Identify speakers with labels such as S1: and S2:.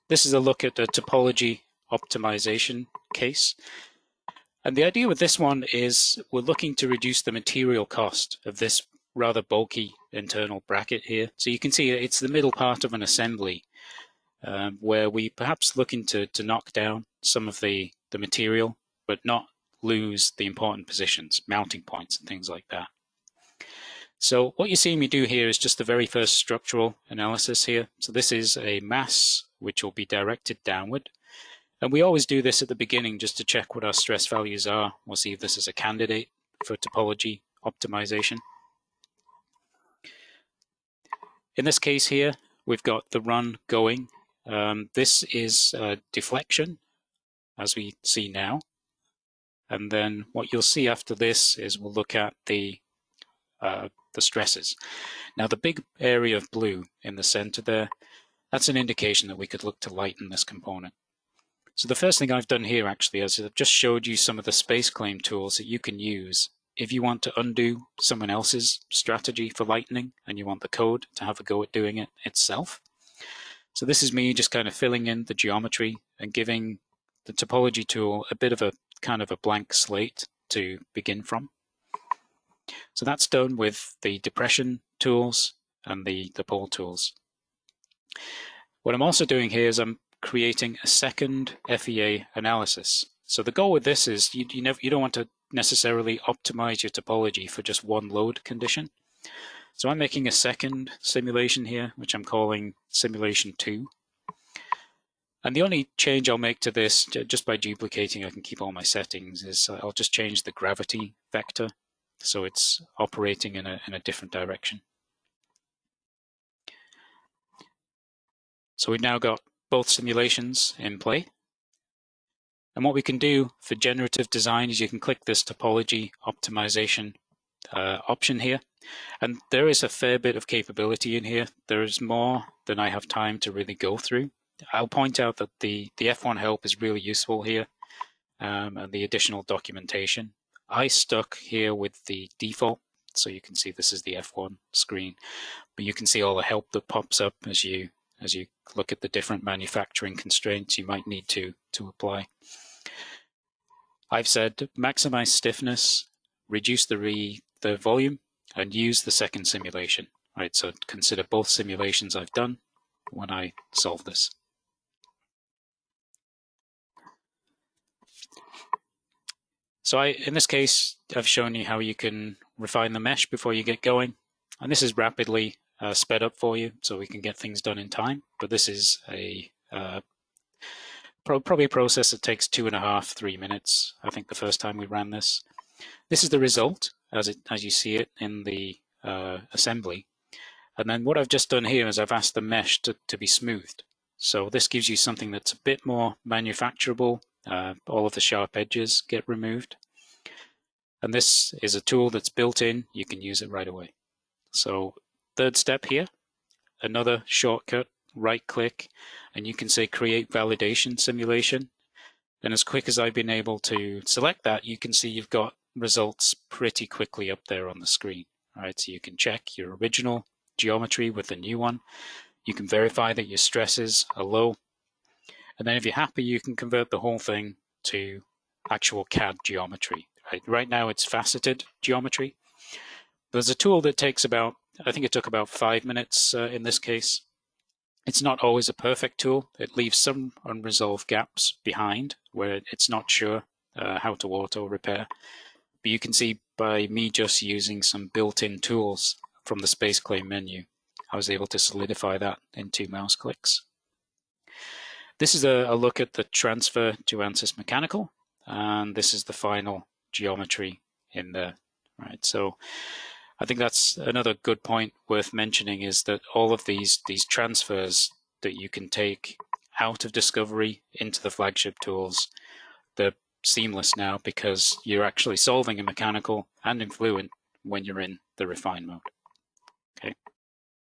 S1: This is a look at the topology optimization case. And the idea with this one is we're looking to reduce the material cost of this rather bulky internal bracket here. So you can see it's the middle part of an assembly where we perhaps looking to knock down some of the material, but not lose the important positions, mounting points and things like that. So what you're seeing me do here is just the very first structural analysis here. So this is a mass which will be directed downward. And we always do this at the beginning just to check what our stress values are. We'll see if this is a candidate for topology optimization. In this case here, we've got the run going. This is deflection, as we see now. And then what you'll see after this is we'll look at the stresses. Now the big area of blue in the center there, that's an indication that we could look to lighten this component. So the first thing I've done here actually is I've just showed you some of the space claim tools that you can use if you want to undo someone else's strategy for lightening and you want the code to have a go at doing it itself. So this is me just kind of filling in the geometry and giving the topology tool a bit of a kind of a blank slate to begin from. So that's done with the depression tools and the pole tools. What I'm also doing here is I'm creating a second FEA analysis. So the goal with this is you don't want to necessarily optimize your topology for just one load condition. So I'm making a second simulation here, which I'm calling simulation 2. And the only change I'll make to this, just by duplicating, I can keep all my settings, is I'll just change the gravity vector so it's operating in a different direction. So we've now got both simulations in play. And what we can do for generative design is you can click this topology optimization option here. And there is a fair bit of capability in here. There is more than I have time to really go through. I'll point out that the F1 help is really useful here and the additional documentation. I stuck here with the default, so you can see this is the F1 screen, but you can see all the help that pops up as you look at the different manufacturing constraints you might need to apply. I've said maximize stiffness, reduce the volume, and use the second simulation. Right, so consider both simulations I've done when I solve this. So in this case, I've shown you how you can refine the mesh before you get going. And this is rapidly sped up for you so we can get things done in time. But this is probably a process that takes 2.5–3 minutes, I think, the first time we ran this. This is the result as you see it in the assembly. And then what I've just done here is I've asked the mesh to be smoothed. So this gives you something that's a bit more manufacturable. All of the sharp edges get removed. And this is a tool that's built in. You can use it right away. So third step here, another shortcut, right click, and you can say create validation simulation. And as quick as I've been able to select that, you can see you've got results pretty quickly up there on the screen. All right, so you can check your original geometry with the new one. You can verify that your stresses are low. And then if you're happy, you can convert the whole thing to actual CAD geometry. Right now it's faceted geometry. There's a tool that takes about, I think it took about 5 minutes in this case. It's not always a perfect tool. It leaves some unresolved gaps behind where it's not sure how to auto repair. But you can see by me just using some built-in tools from the space claim menu, I was able to solidify that in 2 mouse clicks. This is a look at the transfer to ANSYS Mechanical, and this is the final geometry in there. Right, so I think that's another good point worth mentioning is that all of these transfers that you can take out of Discovery into the flagship tools, they're seamless now because you're actually solving in Mechanical and in Fluent when you're in the refine mode.